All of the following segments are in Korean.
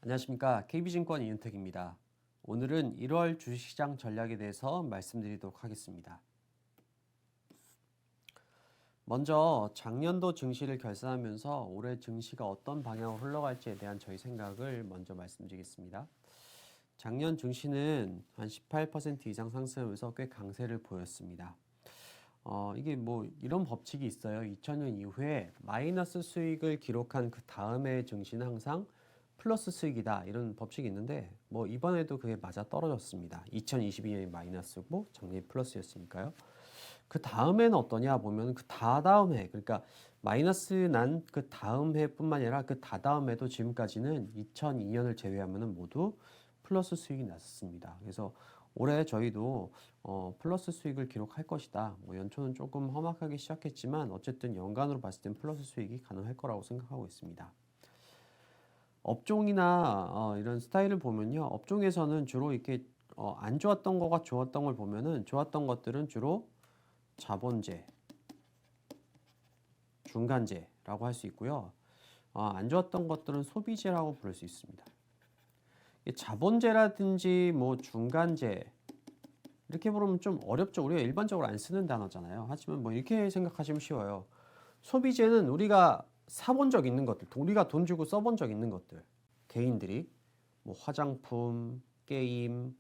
안녕하십니까. KB증권 이은택입니다. 오늘은 1월 주식시장 전략에 대해서 말씀드리도록 하겠습니다. 먼저 작년도 증시를 결산하면서 올해 증시가 어떤 방향으로 흘러갈지에 대한 저희 생각을 먼저 말씀드리겠습니다. 작년 증시는 한 18% 이상 상승하면서 꽤 강세를 보였습니다. 이게 뭐 이런 법칙이 있어요. 2000년 이후에 마이너스 수익을 기록한 그 다음에 증시는 항상 플러스 수익이다 이런 법칙이 있는데 뭐 이번에도 그게 맞아 떨어졌습니다. 2022년이 마이너스고 작년이 플러스였으니까요. 그 다음에는 어떠냐 보면 그 다다음 해, 그러니까 마이너스 난 그 다음 해뿐만 아니라 그 다다음 해도 지금까지는 2002년을 제외하면 모두 플러스 수익이 났습니다. 그래서 올해 저희도 플러스 수익을 기록할 것이다. 뭐 연초는 조금 험악하게 시작했지만 어쨌든 연간으로 봤을 땐 플러스 수익이 가능할 거라고 생각하고 있습니다. 업종이나 이런 스타일을 보면요. 업종에서는 주로 이렇게 안 좋았던 거가 좋았던 걸 보면은 좋았던 것들은 주로 자본재, 중간재라고 할 수 있고요. 안 좋았던 것들은 소비재라고 부를 수 있습니다. 자본재라든지 뭐 중간재 이렇게 부르면 좀 어렵죠. 우리가 일반적으로 안 쓰는 단어잖아요. 하지만 뭐 이렇게 생각하시면 쉬워요. 소비재는 우리가 사본 적 있는 것들, 우리가 돈 주고 써본 적 있는 것들, 개인들이 뭐 화장품, 게임,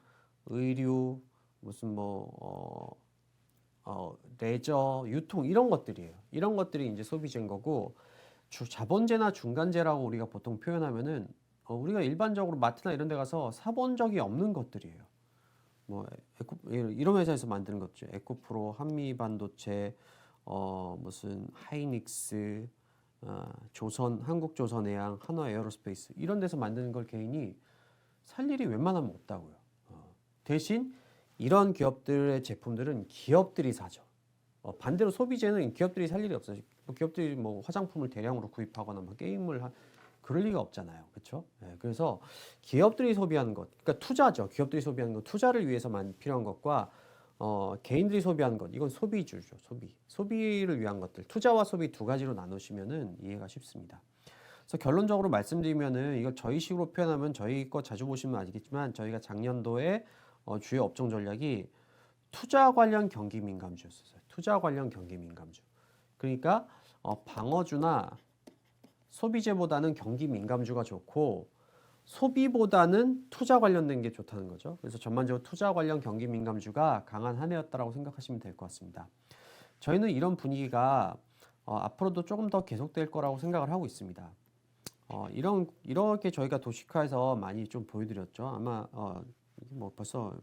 의류, 무슨 뭐 레저, 유통 이런 것들이에요. 이런 것들이 이제 소비재인 거고 자본재나 중간재라고 우리가 보통 표현하면은 우리가 일반적으로 마트나 이런 데 가서 사본 적이 없는 것들이에요. 뭐 이런 회사에서 만드는 것죠. 에코프로, 한미반도체, 무슨 하이닉스, 조선, 한국조선해양, 한화에어로스페이스 이런 데서 만드는 걸 개인이 살 일이 웬만하면 없다고요. 대신 이런 기업들의 제품들은 기업들이 사죠. 반대로 소비재는 기업들이 살 일이 없어요. 기업들이 뭐 화장품을 대량으로 구입하거나 뭐 게임을 그럴 리가 없잖아요. 그렇죠? 네, 그래서 기업들이 소비하는 것, 그러니까 투자죠. 기업들이 소비하는 것, 투자를 위해서만 필요한 것과 개인들이 소비하는 것, 이건 소비주죠. 소비를 위한 것들, 투자와 소비 두 가지로 나누시면은 이해가 쉽습니다. 그래서 결론적으로 말씀드리면은 이걸 저희식으로 표현하면 저희 거 자주 보시면 아시겠지만 저희가 작년도에 주요 업종 전략이 투자 관련 경기 민감주였어요. 투자 관련 경기 민감주. 그러니까 방어주나 소비재보다는 경기 민감주가 좋고 소비보다는 투자 관련된 게 좋다는 거죠. 그래서 전반적으로 투자 관련 경기 민감주가 강한 한 해였다고 생각하시면 될 것 같습니다. 저희는 이런 분위기가 앞으로도 조금 더 계속될 거라고 생각을 하고 있습니다. 이렇게 저희가 도시화해서 많이 좀 보여드렸죠. 아마 뭐 벌써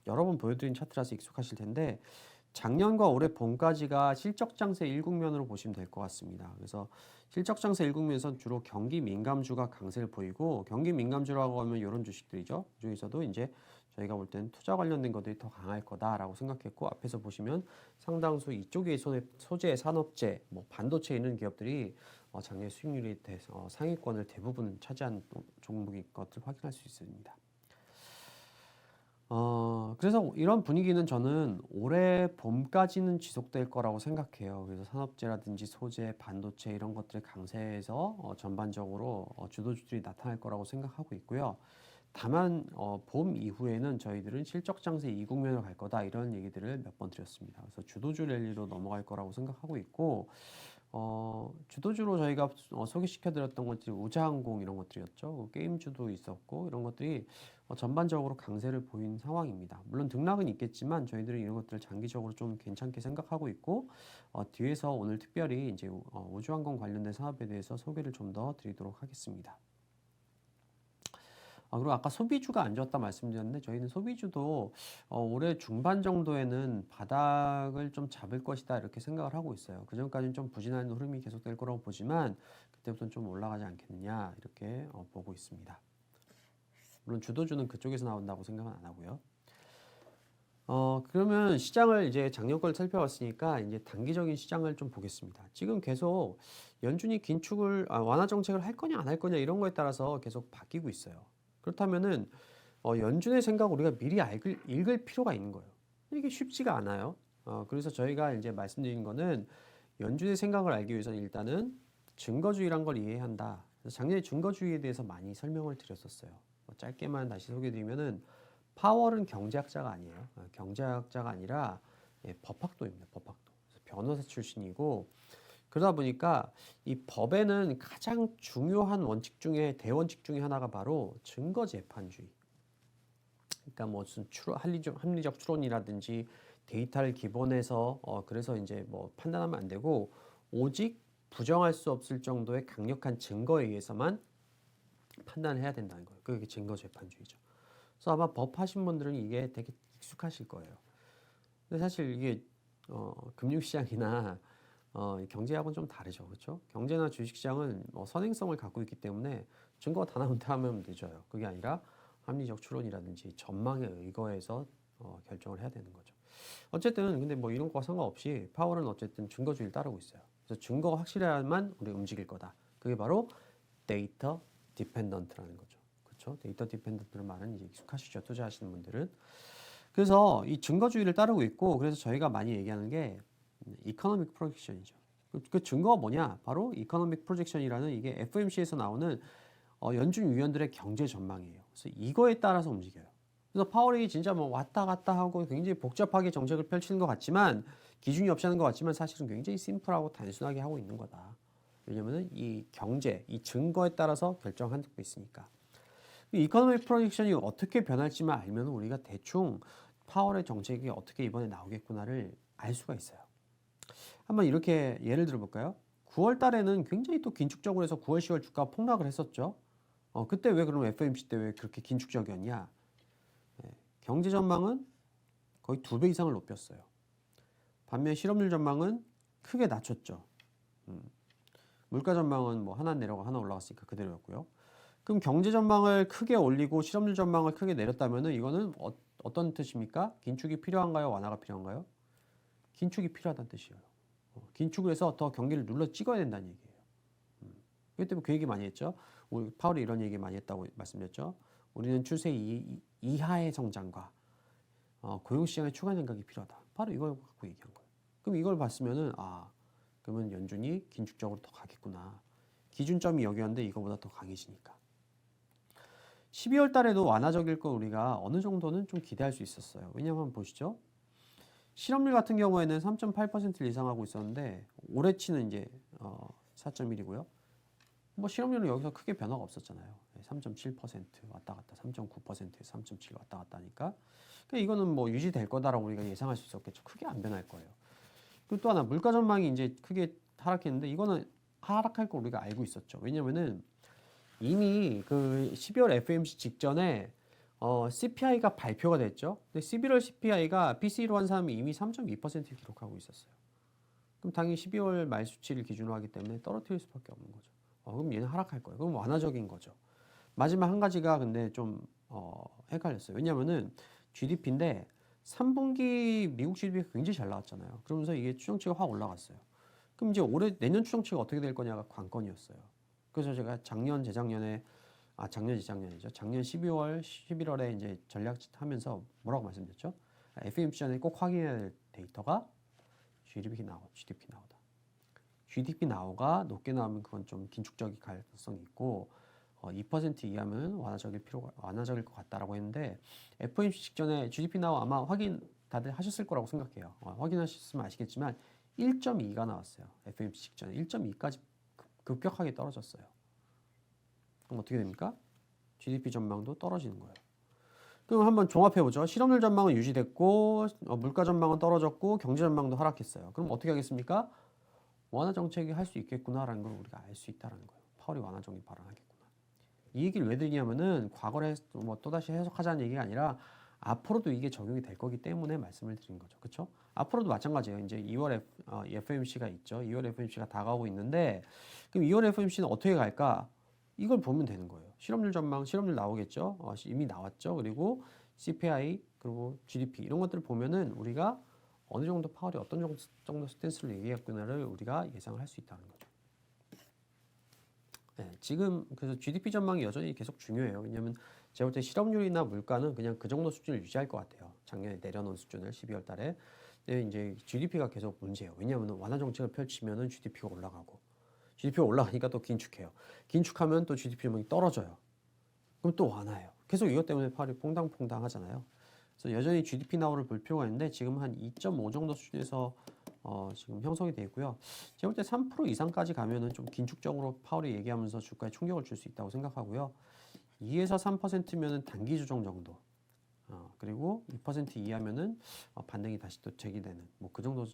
여러 번 보여드린 차트라서 익숙하실 텐데 작년과 올해 봄까지가 실적장세 일국면으로 보시면 될 것 같습니다. 그래서 실적장세 일국면에서는 주로 경기 민감주가 강세를 보이고 경기 민감주라고 하면 이런 주식들이죠. 그중에서도 이제 저희가 볼 때는 투자 관련된 것들이 더 강할 거다라고 생각했고 앞에서 보시면 상당수 이쪽에 소재, 산업재, 뭐 반도체 있는 기업들이 작년 수익률이 상위권을 대부분 차지한 종목인 것을 확인할 수 있습니다. 그래서 이런 분위기는 저는 올해 봄까지는 지속될 거라고 생각해요. 그래서 산업재라든지 소재, 반도체 이런 것들의 강세에서 전반적으로 주도주들이 나타날 거라고 생각하고 있고요. 다만 봄 이후에는 저희들은 실적장세 이국면으로 갈 거다 이런 얘기들을 몇 번 드렸습니다. 그래서 주도주 랠리로 넘어갈 거라고 생각하고 있고 주도주로 저희가 소개시켜드렸던 것들이 우자항공 이런 것들이었죠. 게임주도 있었고 이런 것들이 전반적으로 강세를 보인 상황입니다. 물론 등락은 있겠지만 저희들은 이런 것들을 장기적으로 좀 괜찮게 생각하고 있고 뒤에서 오늘 특별히 이제 우주항공 관련된 사업에 대해서 소개를 좀 더 드리도록 하겠습니다. 그리고 아까 소비주가 안 좋았다 말씀드렸는데 저희는 소비주도 올해 중반 정도에는 바닥을 좀 잡을 것이다 이렇게 생각을 하고 있어요. 그 전까지는 좀 부진한 흐름이 계속될 거라고 보지만 그때부터는 좀 올라가지 않겠느냐 이렇게 보고 있습니다. 물론 주도주는 그쪽에서 나온다고 생각은 안 하고요. 그러면 시장을 이제 작년 걸 살펴봤으니까 이제 단기적인 시장을 좀 보겠습니다. 지금 계속 연준이 긴축을 완화 정책을 할 거냐 안 할 거냐 이런 거에 따라서 계속 바뀌고 있어요. 그렇다면은 연준의 생각 우리가 미리 읽을 필요가 있는 거예요. 이게 쉽지가 않아요. 그래서 저희가 이제 말씀드린 거는 연준의 생각을 알기 위해서는 일단은 증거주의란 걸 이해한다. 그래서 작년에 증거주의에 대해서 많이 설명을 드렸었어요. 뭐 짧게만 다시 소개드리면은 파월은 경제학자가 아니에요. 경제학자가 아니라 예, 법학도입니다. 법학도. 그래서 변호사 출신이고 그러다 보니까 이 법에는 가장 중요한 원칙 중에 대원칙 중에 하나가 바로 증거재판주의. 그러니까 뭐 무슨 합리적 추론이라든지 데이터를 기본해서 그래서 이제 뭐 판단하면 안 되고 오직 부정할 수 없을 정도의 강력한 증거에 의해서만 판단을 해야 된다는 거예요. 그게 증거재판주의죠. 그래서 아마 법 하신 분들은 이게 되게 익숙하실 거예요. 근데 사실 이게 금융시장이나 경제학은 좀 다르죠, 그렇죠? 경제나 주식시장은 선행성을 갖고 있기 때문에 증거가 다 나온다 하면 늦어요. 그게 아니라 합리적 추론이라든지 전망에 의거해서 결정을 해야 되는 거죠. 어쨌든 근데 뭐 이런 거 상관없이 파월은 어쨌든 증거주의를 따르고 있어요. 그래서 증거가 확실해야만 우리 움직일 거다. 그게 바로 데이터 디펜던트라는 거죠. 그렇죠? 데이터 디펜던트라는 말은 이제 익숙하시죠, 투자하시는 분들은. 그래서 이 증거주의를 따르고 있고 그래서 저희가 많이 얘기하는 게 이코노믹 프로젝션이죠. 그 증거가 뭐냐? 바로 이코노믹 프로젝션이라는 이게 FOMC에서 나오는 연준 위원들의 경제 전망이에요. 그래서 이거에 따라서 움직여요. 그래서 파월이 진짜 뭐 왔다 갔다 하고 굉장히 복잡하게 정책을 펼치는 것 같지만 기준이 없이 하는 것 같지만 사실은 굉장히 심플하고 단순하게 하고 있는 거다. 왜냐면은 이 경제, 이 증거에 따라서 결정하고 있으니까. 이 이코노믹 프로젝션이 어떻게 변할지만 알면 우리가 대충 파월의 정책이 어떻게 이번에 나오겠구나를 알 수가 있어요. 한번 이렇게 예를 들어 볼까요? 9월 달에는 굉장히 또 긴축적으로 해서 9월, 10월 주가 폭락을 했었죠. 그때 왜 그럼 FOMC 때 왜 그렇게 긴축적이었냐? 예, 경제 전망은 거의 2배 이상을 높였어요. 반면 실업률 전망은 크게 낮췄죠. 물가 전망은 뭐 하나 내려가 하나 올라갔으니까 그대로였고요. 그럼 경제 전망을 크게 올리고 실업률 전망을 크게 내렸다면은 이거는 어떤 뜻입니까? 긴축이 필요한가요? 완화가 필요한가요? 긴축이 필요하다는 뜻이에요. 긴축을 해서 더 경기를 눌러 찍어야 된다는 얘기예요. 그렇기 때문에 그 얘기 많이 했죠. 우리 파월이 이런 얘기 많이 했다고 말씀드렸죠. 우리는 추세 이하의 성장과 고용시장의 추가 감각이 필요하다. 바로 이걸 갖고 얘기한 거예요. 그럼 이걸 봤으면은 그러면 연준이 긴축적으로 더 가겠구나. 기준점이 여기였는데 이거보다 더 강해지니까. 12월 달에도 완화적일 거 우리가 어느 정도는 좀 기대할 수 있었어요. 왜냐하면 한번 보시죠. 실업률 같은 경우에는 3.8%를 예상하고 있었는데 올해치는 이제 4.1이고요. 뭐 실업률은 여기서 크게 변화가 없었잖아요. 3.7% 왔다 갔다, 3.9%에서 3.7 왔다 갔다 하니까. 그러니까 이거는 뭐 유지될 거다라고 우리가 예상할 수 있었겠죠. 크게 안 변할 거예요. 그리고 또 하나 물가 전망이 이제 크게 하락했는데 이거는 하락할 거 우리가 알고 있었죠. 왜냐면은 이미 그 12월 FOMC 직전에 CPI가 발표가 됐죠. 근데 11월 CPI가 PCE로 한 사람이 이미 3.2%를 기록하고 있었어요. 그럼 당연히 12월 말 수치를 기준으로 하기 때문에 떨어뜨릴 수밖에 없는 거죠. 그럼 얘는 하락할 거예요. 그럼 완화적인 거죠. 마지막 한 가지가 근데 좀 헷갈렸어요. 왜냐면은 GDP인데 3분기 미국 GDP가 굉장히 잘 나왔잖아요. 그러면서 이게 추정치가 확 올라갔어요. 그럼 이제 내년 추정치가 어떻게 될 거냐가 관건이었어요. 그래서 제가 재작년에 재작년이죠. 작년 12월, 11월에 이제 전략 하면서 뭐라고 말씀드렸죠? FOMC 전에 꼭 확인해야 될 데이터가 GDP 나오다. GDP 나오가 높게 나오면 그건 좀 긴축적인 가능성이 있고 2% 이하면 완화적일 것 같다라고 했는데 FOMC 직전에 GDP 나오 아마 확인 다들 하셨을 거라고 생각해요. 확인하셨으면 아시겠지만 1.2가 나왔어요. FOMC 직전에 1.2까지 급격하게 떨어졌어요. 그럼 어떻게 됩니까? GDP 전망도 떨어지는 거예요. 그럼 한번 종합해보죠. 실업률 전망은 유지됐고 물가 전망은 떨어졌고 경제 전망도 하락했어요. 그럼 어떻게 하겠습니까? 완화 정책이 할 수 있겠구나라는 걸 우리가 알 수 있다는 거예요. 파월이 완화 정책 발언하겠구나. 이 얘기를 왜 드리냐면은 과거에 뭐 또다시 해석하자는 얘기가 아니라 앞으로도 이게 적용이 될 거기 때문에 말씀을 드린 거죠. 그렇죠? 앞으로도 마찬가지예요. 이제 2월 FOMC가 있죠. 2월 FOMC가 다가오고 있는데 그럼 2월 FOMC는 어떻게 갈까? 이걸 보면 되는 거예요. 실업률 전망, 실업률 나오겠죠. 이미 나왔죠. 그리고 CPI, 그리고 GDP 이런 것들을 보면은 우리가 어느 정도 파월이 어떤 정도 스탠스를 얘기했구나를 우리가 예상을 할 수 있다는 거죠. 네, 지금 그래서 GDP 전망이 여전히 계속 중요해요. 왜냐하면 제가 볼 때 실업률이나 물가는 그냥 그 정도 수준을 유지할 것 같아요. 작년에 내려놓은 수준을 12월 달에. 근데 이제 GDP가 계속 문제예요. 왜냐하면 완화 정책을 펼치면은 GDP가 올라가고 GDP가 올라가니까 또 긴축해요. 긴축하면 또 GDP 전망이 떨어져요. 그럼 또 완화해요. 계속 이것 때문에 팔이 퐁당퐁당 하잖아요. 그래서 여전히 GDP 나오를 볼 필요가 있는데 지금 한 2.5 정도 수준에서 지금 형성이 되어 있고요. 제가 볼 때 3% 이상까지 가면은 좀 긴축적으로 파월이 얘기하면서 주가에 충격을 줄 수 있다고 생각하고요. 2에서 3%면은 단기 조정 정도. 그리고 2% 이하면은 반등이 다시 또 재기되는 뭐 그 정도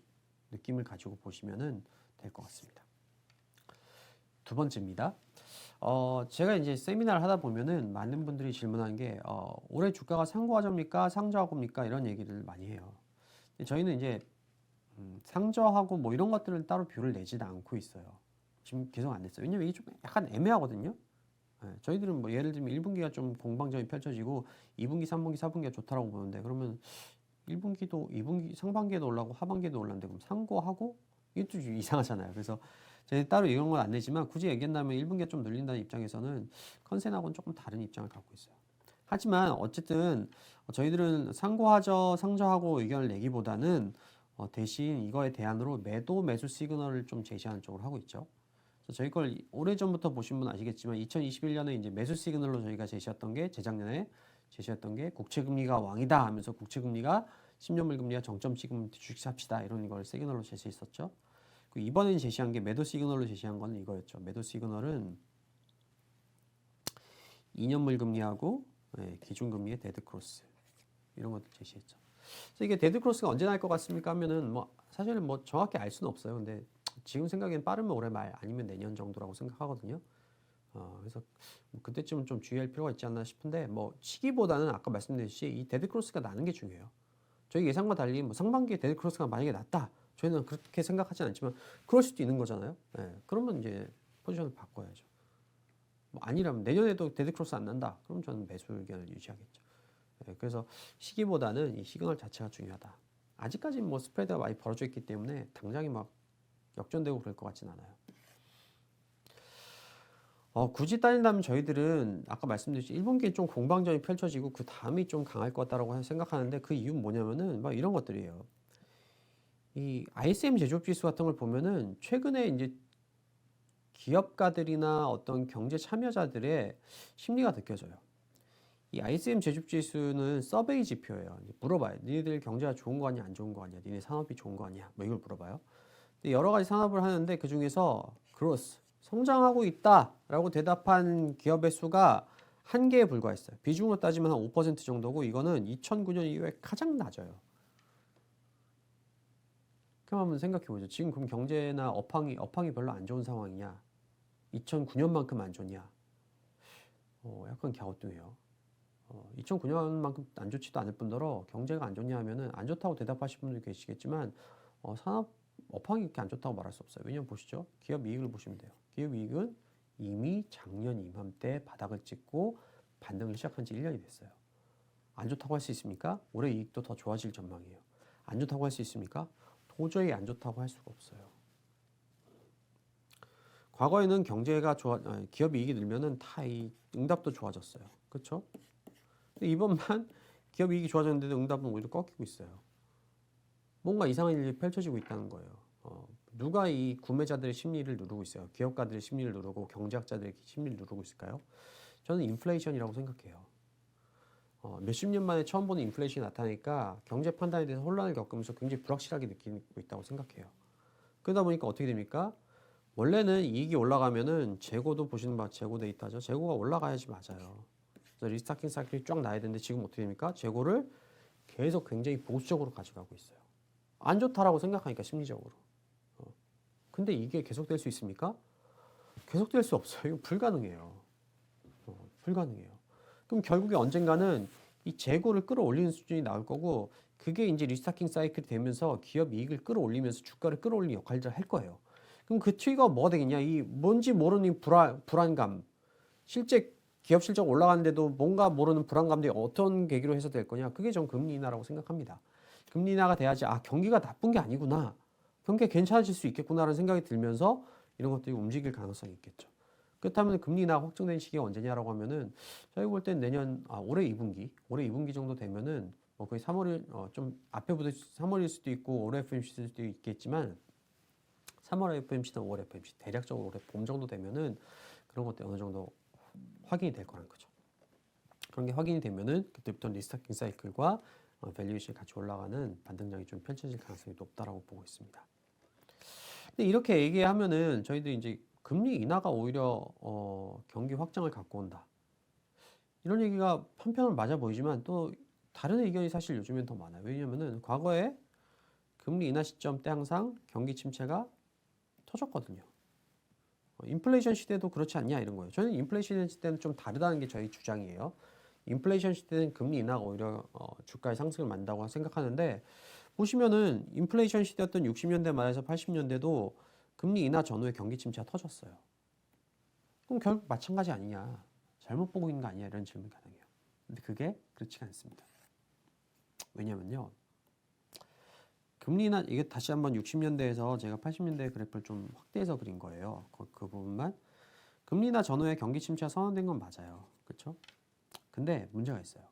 느낌을 가지고 보시면은 될 것 같습니다. 두 번째입니다. 제가 이제 세미나를 하다 보면은 많은 분들이 질문하는 게 올해 주가가 상고하저입니까? 상저하고입니까? 이런 얘기를 많이 해요. 근데 저희는 이제 상저하고 뭐 이런 것들을 따로 뷰를 내지는 않고 있어요. 지금 계속 안 냈어요. 왜냐면 이게 좀 약간 애매하거든요. 네, 저희들은 뭐 예를 들면 1분기가 좀 공방전이 펼쳐지고 2분기, 3분기, 4분기가 좋다라고 보는데 그러면 1분기도 2분기 상반기에도 올라가고 하반기에도 올랐는데 그럼 상고하고 이것도 좀 이상하잖아요. 그래서 저희 따로 이런 건 안 내지만 굳이 얘기한다면 1분기가 좀 늘린다는 입장에서는 컨센하고는 조금 다른 입장을 갖고 있어요. 하지만 어쨌든 저희들은 상고하저 상저하고 의견을 내기보다는 대신 이거에 대안으로 매도 매수 시그널을 좀 제시하는 쪽으로 하고 있죠. 그래서 저희 걸 오래전부터 보신 분 아시겠지만 2021년에 이제 매수 시그널로 저희가 제시했던 게 재작년에 제시했던 게 국채금리가 왕이다 하면서 국채금리가 10년물 금리가 정점 찍으면 주식 삽시다 이런 걸 시그널로 제시했었죠. 이번에 제시한 게 매도 시그널로 제시한 건 이거였죠. 매도 시그널은 2년물 금리하고 기준금리의 데드크로스 이런 것들 제시했죠. 그래서 이게 데드크로스가 언제 날 것 같습니까 하면은 뭐 사실은 뭐 정확히 알 수는 없어요. 근데 지금 생각엔 빠르면 올해 말 아니면 내년 정도라고 생각하거든요. 그래서 그때쯤은 좀 주의할 필요가 있지 않나 싶은데 뭐 시기보다는 아까 말씀드렸듯이 이 데드크로스가 나는 게 중요해요. 저희 예상과 달리 뭐 상반기에 데드크로스가 만약에 났다. 저희는 그렇게 생각하진 않지만 그럴 수도 있는 거잖아요. 그러면 이제 포지션을 바꿔야죠. 뭐 아니라면 내년에도 데드크로스 안 난다. 그럼 저는 매수 의견을 유지하겠죠. 그래서 시기보다는 이 시그널 자체가 중요하다. 아직까지는 뭐 스프레드가 많이 벌어져 있기 때문에 당장에 막 역전되고 그럴 것 같진 않아요. 굳이 따진다면 저희들은 아까 말씀드렸듯이 1분기에 좀 공방전이 펼쳐지고 그 다음이 좀 강할 것 같다라고 생각하는데 그 이유는 뭐냐면은 막 이런 것들이에요. 이 ISM 제조업 지수 같은 걸 보면은 최근에 이제 기업가들이나 어떤 경제 참여자들의 심리가 느껴져요. 이 ISM 제조업 지수는 서베이 지표예요. 물어봐요. 니네들 경제가 좋은 거 아니야, 안 좋은 거 아니야? 니네 산업이 좋은 거 아니야? 뭐 이걸 물어봐요. 근데 여러 가지 산업을 하는데 그 중에서 그로스 성장하고 있다라고 대답한 기업의 수가 한 개에 불과했어요. 비중으로 따지면 한 5% 정도고 이거는 2009년 이후에 가장 낮아요. 그럼 한번 생각해 보죠. 지금 그럼 경제나 업황이 별로 안 좋은 상황이냐? 2009년만큼 안 좋냐? 약간 갸우뚱해요. 2009년만큼 안 좋지도 않을 뿐더러 경제가 안 좋냐 하면은 안 좋다고 대답하실 분들 계시겠지만 산업 업황이 그렇게 안 좋다고 말할 수 없어요. 왜냐면 보시죠. 기업 이익을 보시면 돼요. 기업 이익은 이미 작년 이맘때 바닥을 찍고 반등을 시작한 지 1년이 됐어요. 안 좋다고 할 수 있습니까? 올해 이익도 더 좋아질 전망이에요. 안 좋다고 할 수 있습니까? 도저히 안 좋다고 할 수가 없어요. 과거에는 경제가 기업 이익이 늘면은 다 이 응답도 좋아졌어요. 그렇죠? 근데 이번만 기업 이익이 좋아졌는데도 응답은 오히려 꺾이고 있어요. 뭔가 이상한 일이 펼쳐지고 있다는 거예요. 누가 이 구매자들의 심리를 누르고 있어요? 기업가들의 심리를 누르고 경제학자들의 심리를 누르고 있을까요? 저는 인플레이션이라고 생각해요. 몇십 년 만에 처음 보는 인플레이션이 나타나니까 경제 판단에 대해서 혼란을 겪으면서 굉장히 불확실하게 느끼고 있다고 생각해요. 그러다 보니까 어떻게 됩니까? 원래는 이익이 올라가면은 재고도 보시는 바 재고 데이터죠. 재고가 올라가야지 맞아요. 그래서 리스타킹 사이클이 쫙 나야 되는데 지금 어떻게 됩니까? 재고를 계속 굉장히 보수적으로 가져가고 있어요. 안 좋다라고 생각하니까 심리적으로. 근데 이게 계속될 수 있습니까? 계속될 수 없어요. 이거 불가능해요. 불가능해요. 그럼 결국에 언젠가는 이 재고를 끌어올리는 수준이 나올 거고 그게 이제 리스타킹 사이클이 되면서 기업 이익을 끌어올리면서 주가를 끌어올리는 역할을 할 거예요. 그럼 그 트리거가 뭐가 되겠냐? 이 뭔지 모르는 불안감. 실제 기업 실적 올라가는데도 뭔가 모르는 불안감들이 어떤 계기로 해서 될 거냐? 그게 전 금리 인하라고 생각합니다. 금리 인하가 돼야지 경기가 나쁜 게 아니구나. 경기가 괜찮아질 수 있겠구나라는 생각이 들면서 이런 것들이 움직일 가능성이 있겠죠. 그렇다면 금리 인하가 확정된 시기가 언제냐라고 하면은 저희 볼 땐 올해 2분기 정도 되면은 뭐 거의 3월일 좀 앞에 부터 3월일 수도 있고 올해 FOMC일 수도 있겠지만 3월 FOMC나 5월 FOMC 대략적으로 올해 봄 정도 되면은 그런 것들이 어느 정도 확인이 될 거라는 거죠. 그런 게 확인이 되면은 그때부터 리스타킹 사이클과 밸류에이션이 같이 올라가는 반등장이 좀 펼쳐질 가능성이 높다라고 보고 있습니다. 근데 이렇게 얘기하면은 저희도 이제 금리 인하가 오히려 경기 확장을 갖고 온다. 이런 얘기가 한편으로 맞아 보이지만 또 다른 의견이 사실 요즘엔 더 많아요. 왜냐면은 과거에 금리 인하 시점 때 항상 경기 침체가 터졌거든요. 인플레이션 시대도 그렇지 않냐 이런 거예요. 저는 인플레이션 시대는 좀 다르다는 게 저희 주장이에요. 인플레이션 시대는 금리 인하가 오히려 주가의 상승을 만든다고 생각하는데 보시면은 인플레이션 시대였던 60년대 말에서 80년대도 금리 인하 전후에 경기 침체가 터졌어요. 그럼 결국 마찬가지 아니냐, 잘못 보고 있는 거 아니냐 이런 질문이 가능해요. 근데 그게 그렇지가 않습니다. 왜냐면요, 금리 인하 이게 다시 한번 60년대에서 제가 80년대 그래프를 좀 확대해서 그린 거예요. 그 부분만. 금리 인하 전후에 경기 침체가 선언된 건 맞아요. 그렇죠? 근데 문제가 있어요.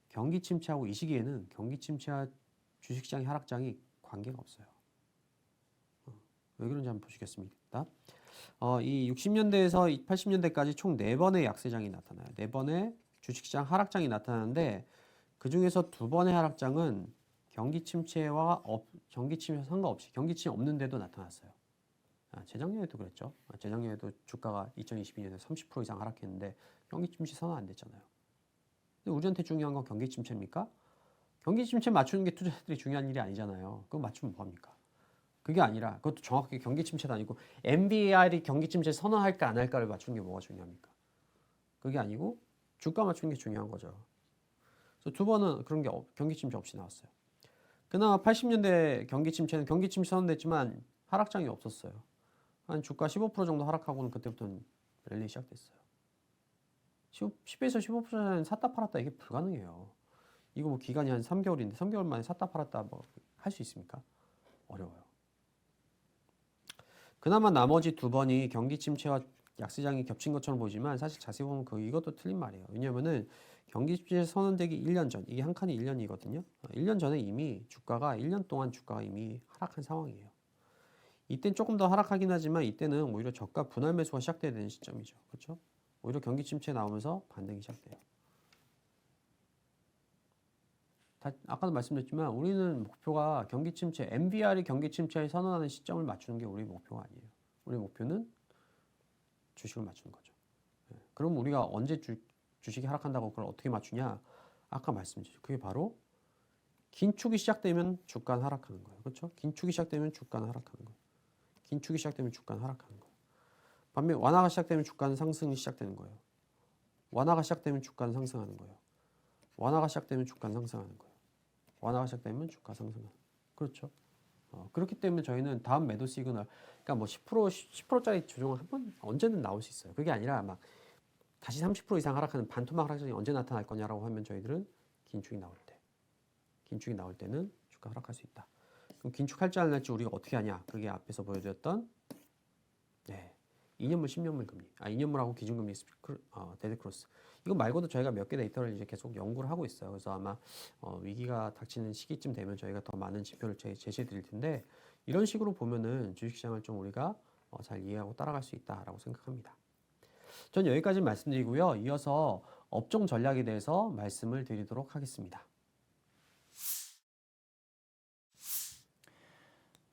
경기 침체하고 이 시기에는 경기 침체와 주식시장의 하락장이 관계가 없어요. 왜 그런지 한번 보시겠습니다. 이 60년대에서 80년대까지 총 4번의 약세장이 나타나요. 4번의 주식시장 하락장이 나타나는데 그 중에서 2번의 하락장은 경기 침체와 경기 침체 상관없이 경기 침체 없는데도 나타났어요. 재작년에도 그랬죠. 재작년에도 주가가 2022년에 30% 이상 하락했는데 경기 침체 선언 안 됐잖아요. 근데 우리한테 중요한 건 경기 침체입니까? 경기 침체 맞추는 게 투자자들이 중요한 일이 아니잖아요. 그거 맞추면 뭐합니까? 그게 아니라 그것도 정확하게 경기 침체도 아니고 NBR이 경기 침체 선언할까 안 할까를 맞추는 게 뭐가 중요합니까? 그게 아니고 주가 맞추는 게 중요한 거죠. 그래서 2번은 그런 게 경기 침체 없이 나왔어요. 그나마 80년대 경기 침체는 경기 침체 선언됐지만 하락장이 없었어요. 한 주가 15% 정도 하락하고는 그때부터는 랠리 시작됐어요. 10에서 15%는 샀다 팔았다 이게 불가능해요. 이거 뭐 기간이 한 3개월인데 3개월 만에 샀다 팔았다 뭐 할 수 있습니까? 어려워요. 그나마 나머지 2번이 경기 침체와 약세장이 겹친 것처럼 보이지만 사실 자세히 보면 이것도 틀린 말이에요. 왜냐면은 경기 침체 선언되기 1년 전, 이게 한 칸이 1년이거든요. 1년 전에 이미 주가가 1년 동안 주가가 이미 하락한 상황이에요. 이때는 조금 더 하락하긴 하지만 이때는 오히려 저가 분할 매수가 시작돼야 되는 시점이죠. 그렇죠? 오히려 경기 침체 나오면서 반등이 시작돼요. 아까도 말씀드렸지만 우리는 목표가 경기 침체, NBR이 경기 침체에 선언하는 시점을 맞추는 게 우리 목표가 아니에요. 우리 목표는 주식을 맞추는 거죠. 그럼 우리가 언제 주식이 하락한다고 그걸 어떻게 맞추냐? 아까 말씀드렸죠. 그게 바로 긴축이 시작되면 주가는 하락하는 거예요. 그렇죠? 긴축이 시작되면 주가는 하락하는 거예요. 긴축이 시작되면 주가는 하락하는 거예요. 반면 완화가 시작되면 주가는 상승이 시작되는 거예요. 완화가 시작되면 주가는 상승하는 거예요. 완화가 시작되면 주가는 상승하는 거예요. 완화가 시작되면 주가 상승하는 거예요. 그렇죠? 그렇기 때문에 저희는 다음 매도 시그널, 그러니까 뭐 10%짜리 조정은 한번 언제든 나올 수 있어요. 그게 아니라 막 다시 30% 이상 하락하는 반토막 하락장이 언제 나타날 거냐라고 하면 저희들은 긴축이 나올 때는 주가 하락할 수 있다. 그럼 긴축할지 안 할지 우리가 어떻게 하냐? 그게 앞에서 보여드렸던 2년물, 10년물 금리, 2년물하고 기준금리 데드크로스. 이거 말고도 저희가 몇 개 데이터를 이제 계속 연구를 하고 있어요. 그래서 아마 위기가 닥치는 시기쯤 되면 저희가 더 많은 지표를 제시해 드릴 텐데 이런 식으로 보면은 주식시장을 좀 우리가 잘 이해하고 따라갈 수 있다라고 생각합니다. 전 여기까지 말씀드리고요. 이어서 업종 전략에 대해서 말씀을 드리도록 하겠습니다.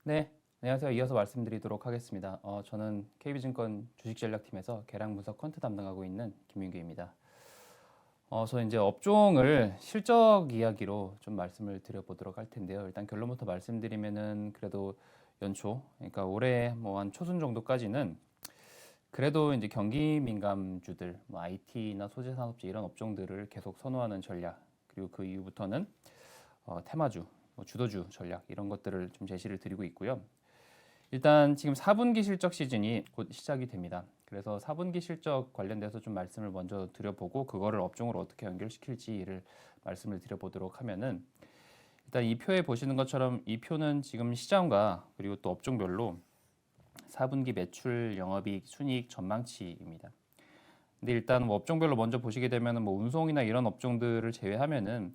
네, 안녕하세요. 이어서 말씀드리도록 하겠습니다. 저는 KB증권 주식전략팀에서 계량 분석 퀀트 담당하고 있는 김민규입니다. 저는 이제 업종을 실적 이야기로 좀 말씀을 드려보도록 할 텐데요. 일단 결론부터 말씀드리면은 그래도 연초, 그러니까 올해 뭐 한 초순 정도까지는 그래도 이제 경기 민감주들, 뭐 IT나 소재 산업재 이런 업종들을 계속 선호하는 전략, 그리고 그 이후부터는 테마주, 뭐 주도주 전략 이런 것들을 좀 제시를 드리고 있고요. 일단 지금 4분기 실적 시즌이 곧 시작이 됩니다. 그래서 4분기 실적 관련돼서 좀 말씀을 먼저 드려보고 그거를 업종으로 어떻게 연결시킬지를 말씀을 드려보도록 하면은 일단 이 표에 보시는 것처럼 이 표는 지금 시장과 그리고 또 업종별로 4분기 매출, 영업이익, 순이익 전망치입니다. 근데 일단 뭐 업종별로 먼저 보시게 되면은 뭐 운송이나 이런 업종들을 제외하면은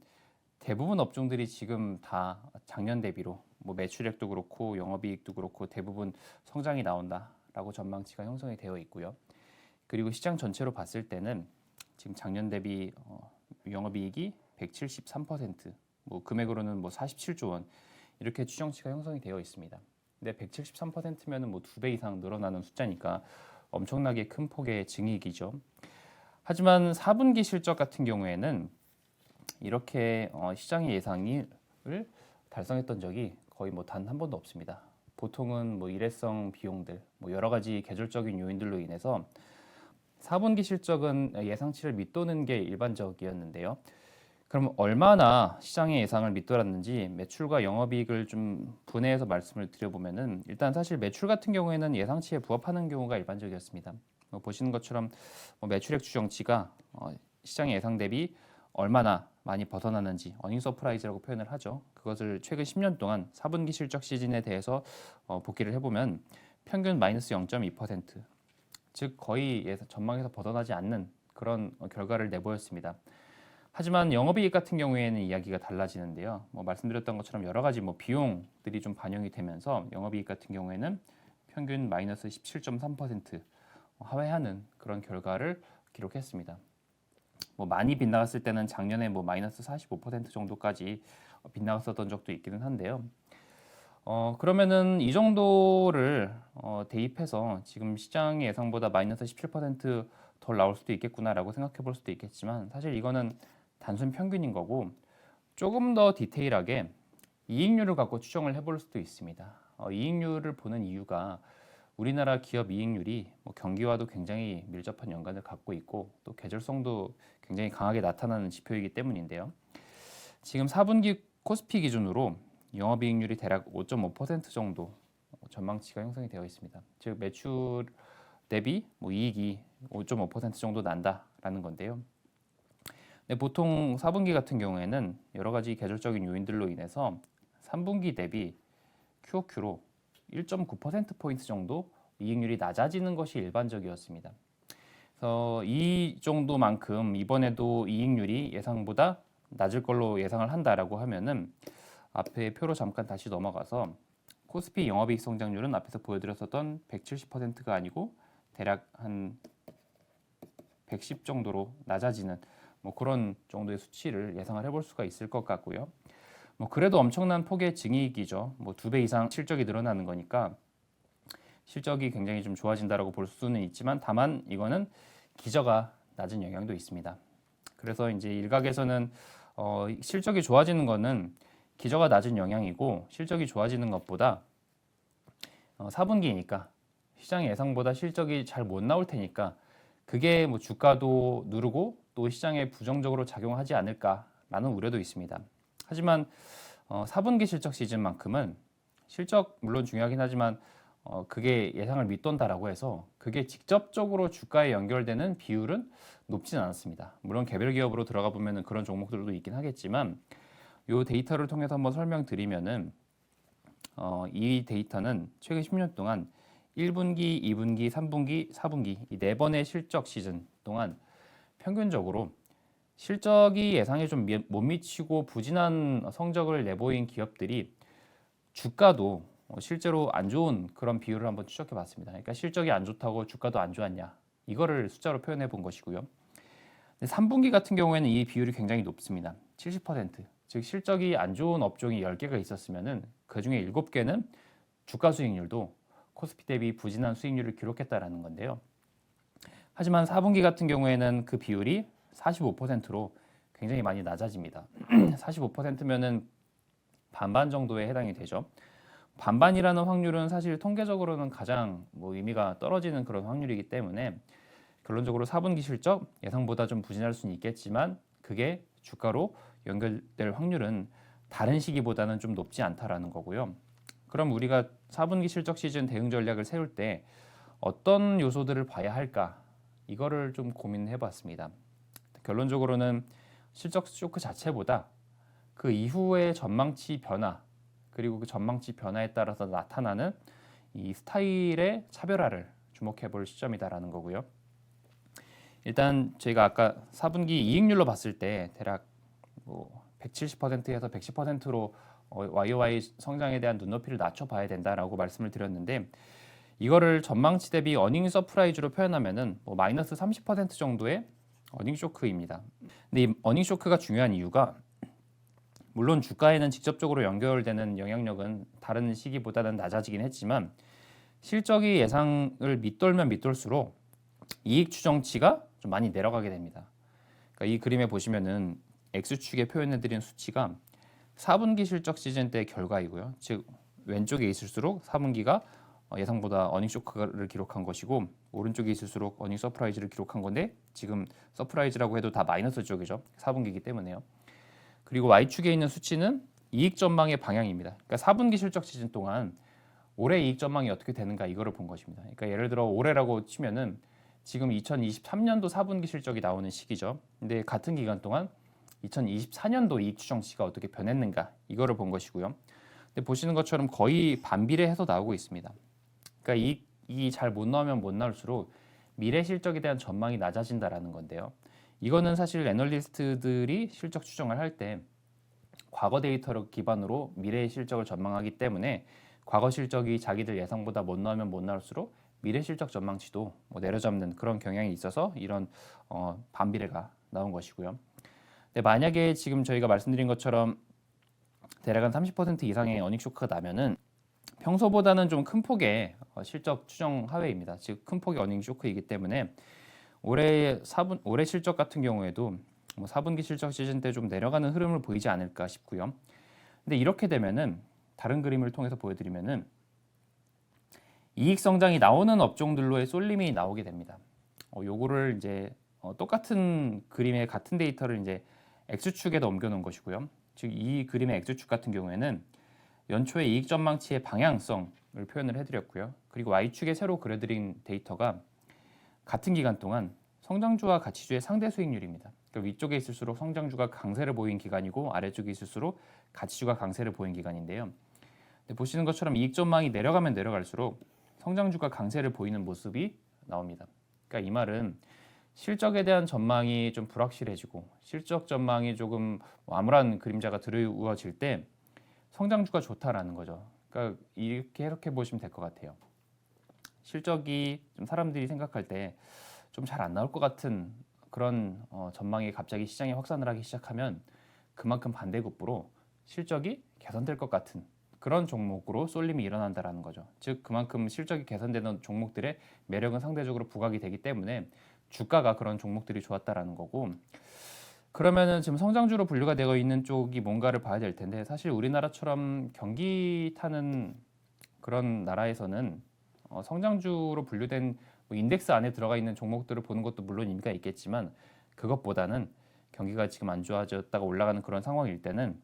대부분 업종들이 지금 다 작년 대비로 뭐 매출액도 그렇고 영업이익도 그렇고 대부분 성장이 나온다라고 전망치가 형성이 되어 있고요. 그리고 시장 전체로 봤을 때는 지금 작년 대비 영업이익이 173%, 뭐 금액으로는 뭐 47조 원 이렇게 추정치가 형성이 되어 있습니다. 근데 173%면은 뭐 2배 이상 늘어나는 숫자니까 엄청나게 큰 폭의 증이익이죠. 하지만 4분기 실적 같은 경우에는 이렇게 시장의 예상을 달성했던 적이 거의 뭐 단 한 번도 없습니다. 보통은 뭐 일회성 비용들, 뭐 여러 가지 계절적인 요인들로 인해서 4분기 실적은 예상치를 밑도는 게 일반적이었는데요. 그럼 얼마나 시장의 예상을 밑돌았는지 매출과 영업이익을 좀 분해해서 말씀을 드려보면은 일단 사실 매출 같은 경우에는 예상치에 부합하는 경우가 일반적이었습니다. 보시는 것처럼 매출액 추정치가 시장의 예상 대비 얼마나 많이 벗어나는지 어닝 서프라이즈라고 표현을 하죠. 그것을 최근 10년 동안 4분기 실적 시즌에 대해서 복기를 해보면 평균 마이너스 0.2%, 즉 거의 전망에서 벗어나지 않는 그런 결과를 내보였습니다. 하지만 영업이익 같은 경우에는 이야기가 달라지는데요. 말씀드렸던 것처럼 여러 가지 비용들이 좀 반영이 되면서 영업이익 같은 경우에는 평균 마이너스 17.3% 하회하는 그런 결과를 기록했습니다. 많이 빗나갔을 때는 작년에 마이너스 45% 정도까지 빗나갔었던 적도 있기는 한데요. 그러면은 이 정도를 대입해서 지금 시장의 예상보다 마이너스 17%덜 나올 수도 있겠구나라고 생각해 볼 수도 있겠지만 사실 이거는 단순 평균인 거고 조금 더 디테일하게 이익률을 갖고 추정을 해볼 수도 있습니다. 이익률을 보는 이유가 우리나라 기업 이익률이 경기와도 굉장히 밀접한 연관을 갖고 있고 또 계절성도 굉장히 강하게 나타나는 지표이기 때문인데요. 지금 4분기 코스피 기준으로 영업이익률이 대략 5.5% 정도 전망치가 형성이 되어 있습니다. 즉 매출 대비 이익이 5.5% 정도 난다라는 건데요. 근데 보통 4분기 같은 경우에는 여러 가지 계절적인 요인들로 인해서 3분기 대비 QOQ로 1.9%포인트 정도 이익률이 낮아지는 것이 일반적이었습니다. 그래서 이 정도만큼 이번에도 이익률이 예상보다 낮을 걸로 예상을 한다라고 하면은 앞에 표로 잠깐 다시 넘어가서 코스피 영업이익 성장률은 앞에서 보여드렸었던 170%가 아니고 대략 한 110 정도로 낮아지는 그런 정도의 수치를 예상을 해볼 수가 있을 것 같고요. 그래도 엄청난 폭의 증이익이죠. 2배 이상 실적이 늘어나는 거니까 실적이 굉장히 좀 좋아진다라고 볼 수는 있지만 다만 이거는 기저가 낮은 영향도 있습니다. 그래서 이제 일각에서는 실적이 좋아지는 거는 기저가 낮은 영향이고 실적이 좋아지는 것보다 4분기니까 시장 예상보다 실적이 잘 못 나올 테니까 그게 주가도 누르고 또 시장에 부정적으로 작용하지 않을까라는 우려도 있습니다. 하지만 4분기 실적 시즌만큼은 실적 물론 중요하긴 하지만 그게 예상을 밑돈다라고 해서 그게 직접적으로 주가에 연결되는 비율은 높진 않았습니다. 물론 개별 기업으로 들어가 보면은 그런 종목들도 있긴 하겠지만 이 데이터를 통해서 한번 설명드리면은 이 데이터는 최근 10년 동안 1분기, 2분기, 3분기, 4분기 이 4번의 실적 시즌 동안 평균적으로 실적이 예상에 좀 못 미치고 부진한 성적을 내보인 기업들이 주가도 실제로 안 좋은 그런 비율을 한번 추적해 봤습니다. 그러니까 실적이 안 좋다고 주가도 안 좋았냐 이거를 숫자로 표현해 본 것이고요. 3분기 같은 경우에는 이 비율이 굉장히 높습니다. 70%. 즉 실적이 안 좋은 업종이 10개가 있었으면은 그중에 7개는 주가 수익률도 코스피 대비 부진한 수익률을 기록했다라는 건데요. 하지만 4분기 같은 경우에는 그 비율이 45%로 굉장히 많이 낮아집니다. 45%면은 반반 정도에 해당이 되죠. 반반이라는 확률은 사실 통계적으로는 가장 의미가 떨어지는 그런 확률이기 때문에 결론적으로 4분기 실적 예상보다 좀 부진할 수는 있겠지만 그게 주가로 연결될 확률은 다른 시기보다는 좀 높지 않다라는 거고요. 그럼 우리가 4분기 실적 시즌 대응 전략을 세울 때 어떤 요소들을 봐야 할까? 이거를 좀 고민해 봤습니다. 결론적으로는 실적 쇼크 자체보다 그 이후의 전망치 변화 그리고 그 전망치 변화에 따라서 나타나는 이 스타일의 차별화를 주목해 볼 시점이다라는 거고요. 일단 저희가 아까 4분기 이익률로 봤을 때 대략 170%에서 110%로 YOY 성장에 대한 눈높이를 낮춰봐야 된다라고 말씀을 드렸는데 이거를 전망치 대비 어닝 서프라이즈로 표현하면은 뭐 마이너스 30% 정도의 어닝 쇼크입니다. 근데 이 어닝 쇼크가 중요한 이유가 물론 주가에는 직접적으로 연결되는 영향력은 다른 시기보다는 낮아지긴 했지만 실적이 예상을 밑돌면 밑돌수록 이익 추정치가 좀 많이 내려가게 됩니다. 그러니까 이 그림에 보시면은 X축에 표현해드린 수치가 4분기 실적 시즌 때 결과이고요. 즉 왼쪽에 있을수록 4분기가 예상보다 어닝 쇼크를 기록한 것이고 오른쪽에 있을수록 어닝 서프라이즈를 기록한 건데 지금 서프라이즈라고 해도 다 마이너스 쪽이죠. 4분기이기 때문에요. 그리고 Y축에 있는 수치는 이익 전망의 방향입니다. 그러니까 4분기 실적 시즌 동안 올해 이익 전망이 어떻게 되는가 이거를 본 것입니다. 그러니까 예를 들어 올해라고 치면은 지금 2023년도 4분기 실적이 나오는 시기죠. 근데 같은 기간 동안 2024년도 이익 추정치가 어떻게 변했는가 이거를 본 것이고요. 근데 보시는 것처럼 거의 반비례해서 나오고 있습니다. 그러니까 이익이 잘 못 나오면 못 나올수록 미래 실적에 대한 전망이 낮아진다라는 건데요. 이거는 사실 애널리스트들이 실적 추정을 할 때 과거 데이터를 기반으로 미래의 실적을 전망하기 때문에 과거 실적이 자기들 예상보다 못 나오면 못 나올수록 미래 실적 전망치도 뭐 내려잡는 그런 경향이 있어서 이런 반비례가 나온 것이고요. 근데 만약에 지금 저희가 말씀드린 것처럼 대략 한 30% 이상의 어닝 쇼크가 나면은 평소보다는 좀 큰 폭의 실적 추정 하회입니다. 즉 큰 폭의 어닝 쇼크이기 때문에 올해 실적 같은 경우에도 뭐 4분기 실적 시즌 때 좀 내려가는 흐름을 보이지 않을까 싶고요. 근데 이렇게 되면은 다른 그림을 통해서 보여드리면은 이익 성장이 나오는 업종들로의 쏠림이 나오게 됩니다. 요거를 이제 똑같은 그림의 같은 데이터를 이제 X축에다 옮겨놓은 것이고요. 즉 이 그림의 X축 같은 경우에는 연초의 이익 전망치의 방향성을 표현을 해드렸고요. 그리고 Y축에 새로 그려드린 데이터가 같은 기간 동안 성장주와 가치주의 상대 수익률입니다. 그러니까 위쪽에 있을수록 성장주가 강세를 보인 기간이고 아래쪽에 있을수록 가치주가 강세를 보인 기간인데요. 보시는 것처럼 이익 전망이 내려가면 내려갈수록 성장주가 강세를 보이는 모습이 나옵니다. 그러니까 이 말은 실적에 대한 전망이 좀 불확실해지고 실적 전망이 조금 암울한 그림자가 드리워질 때 성장주가 좋다라는 거죠. 그러니까 이렇게 해석해 보시면 될 것 같아요. 실적이 좀 사람들이 생각할 때 좀 잘 안 나올 것 같은 그런 전망이 갑자기 시장에 확산을 하기 시작하면 그만큼 반대급부로 실적이 개선될 것 같은 그런 종목으로 쏠림이 일어난다라는 거죠. 즉 그만큼 실적이 개선되는 종목들의 매력은 상대적으로 부각이 되기 때문에 주가가 그런 종목들이 좋았다라는 거고 그러면은 지금 성장주로 분류가 되어 있는 쪽이 뭔가를 봐야 될 텐데 사실 우리나라처럼 경기 타는 그런 나라에서는 성장주로 분류된 뭐 인덱스 안에 들어가 있는 종목들을 보는 것도 물론 의미가 있겠지만 그것보다는 경기가 지금 안 좋아졌다가 올라가는 그런 상황일 때는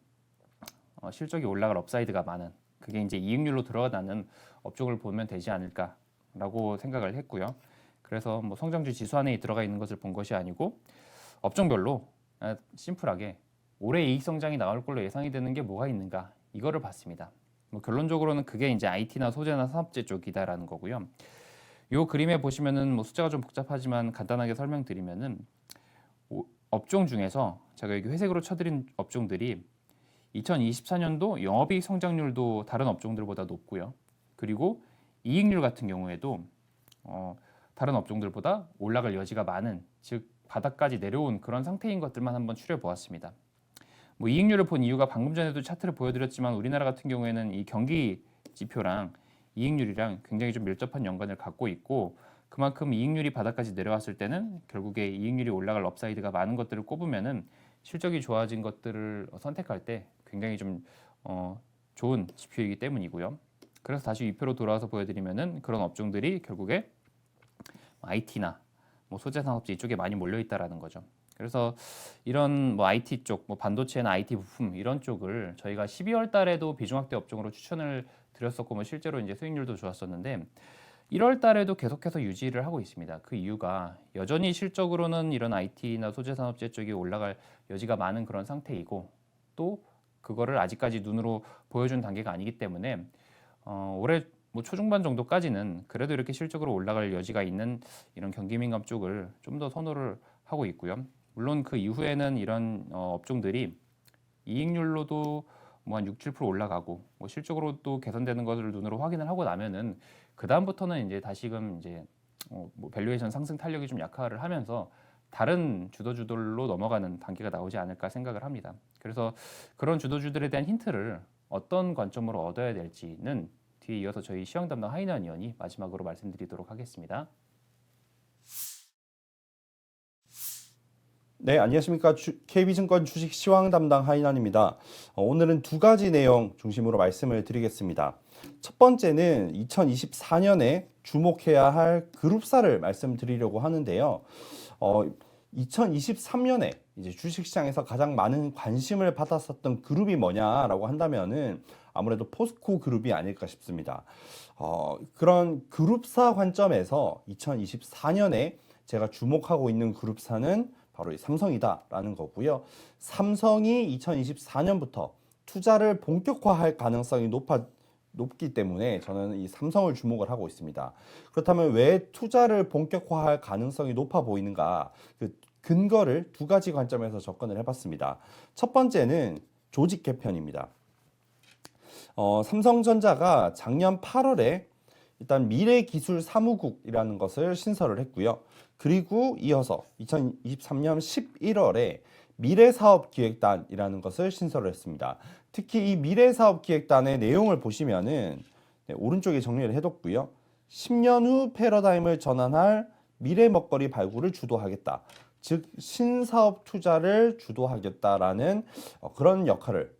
실적이 올라갈 업사이드가 많은 그게 이제 이익률로 들어가는 업종을 보면 되지 않을까라고 생각을 했고요. 그래서 뭐 성장주 지수 안에 들어가 있는 것을 본 것이 아니고 업종별로 심플하게 올해 이익 성장이 나올 걸로 예상이 되는 게 뭐가 있는가 이거를 봤습니다. 뭐 결론적으로는 그게 이제 IT나 소재나 산업재 쪽이다라는 거고요. 요 그림에 보시면은 뭐 숫자가 좀 복잡하지만 간단하게 설명드리면은 업종 중에서 제가 여기 회색으로 쳐드린 업종들이 2024년도 영업이익 성장률도 다른 업종들보다 높고요. 그리고 이익률 같은 경우에도 다른 업종들보다 올라갈 여지가 많은 즉 바닥까지 내려온 그런 상태인 것들만 한번 추려보았습니다. 뭐 이익률을 본 이유가 방금 전에도 차트를 보여드렸지만 우리나라 같은 경우에는 이 경기 지표랑 이익률이랑 굉장히 좀 밀접한 연관을 갖고 있고 그만큼 이익률이 바닥까지 내려왔을 때는 결국에 이익률이 올라갈 업사이드가 많은 것들을 꼽으면은 실적이 좋아진 것들을 선택할 때 굉장히 좀 좋은 지표이기 때문이고요. 그래서 다시 위표로 돌아와서 보여드리면은 그런 업종들이 결국에 IT나 뭐 소재산업재 이쪽에 많이 몰려 있다라는 거죠. 그래서 이런 뭐 IT 쪽, 뭐 반도체나 IT 부품 이런 쪽을 저희가 12월 달에도 비중 확대 업종으로 추천을 드렸었고 뭐 실제로 이제 수익률도 좋았었는데 1월 달에도 계속해서 유지를 하고 있습니다. 그 이유가 여전히 실적으로는 이런 IT나 소재산업재 쪽이 올라갈 여지가 많은 그런 상태이고 또 그거를 아직까지 눈으로 보여준 단계가 아니기 때문에 올해 뭐 초중반 정도까지는 그래도 이렇게 실적으로 올라갈 여지가 있는 이런 경기민감 쪽을 좀 더 선호를 하고 있고요. 물론 그 이후에는 이런 업종들이 이익률로도 뭐 한 6, 7% 올라가고 뭐 실적으로 또 개선되는 것을 눈으로 확인을 하고 나면은 그 다음부터는 이제 다시금 이제 뭐 밸류에이션 상승 탄력이 좀 약화를 하면서 다른 주도주들로 넘어가는 단계가 나오지 않을까 생각을 합니다. 그래서 그런 주도주들에 대한 힌트를 어떤 관점으로 얻어야 될지는 뒤에 이어서 저희 시황 담당 하인환 의원이 마지막으로 말씀드리도록 하겠습니다. 네, 안녕하십니까. KB증권 주식 시황 담당 하인환입니다. 오늘은 두 가지 내용 중심으로 말씀을 드리겠습니다. 첫 번째는 2024년에 주목해야 할 그룹사를 말씀드리려고 하는데요. 2023년에 이제 주식시장에서 가장 많은 관심을 받았었던 그룹이 뭐냐라고 한다면은 아무래도 포스코 그룹이 아닐까 싶습니다. 그런 그룹사 관점에서 2024년에 제가 주목하고 있는 그룹사는 바로 이 삼성이다라는 거고요. 삼성이 2024년부터 투자를 본격화할 가능성이 높기 때문에 저는 이 삼성을 주목을 하고 있습니다. 그렇다면 왜 투자를 본격화할 가능성이 높아 보이는가? 그 근거를 두 가지 관점에서 접근을 해봤습니다. 첫 번째는 조직 개편입니다. 삼성전자가 작년 8월에 일단 미래기술사무국이라는 것을 신설을 했고요. 그리고 이어서 2023년 11월에 미래사업기획단이라는 것을 신설을 했습니다. 특히 이 미래사업기획단의 내용을 보시면은 오른쪽에 정리를 해뒀고요. 10년 후 패러다임을 전환할 미래 먹거리 발굴을 주도하겠다. 즉 신사업 투자를 주도하겠다라는 그런 역할을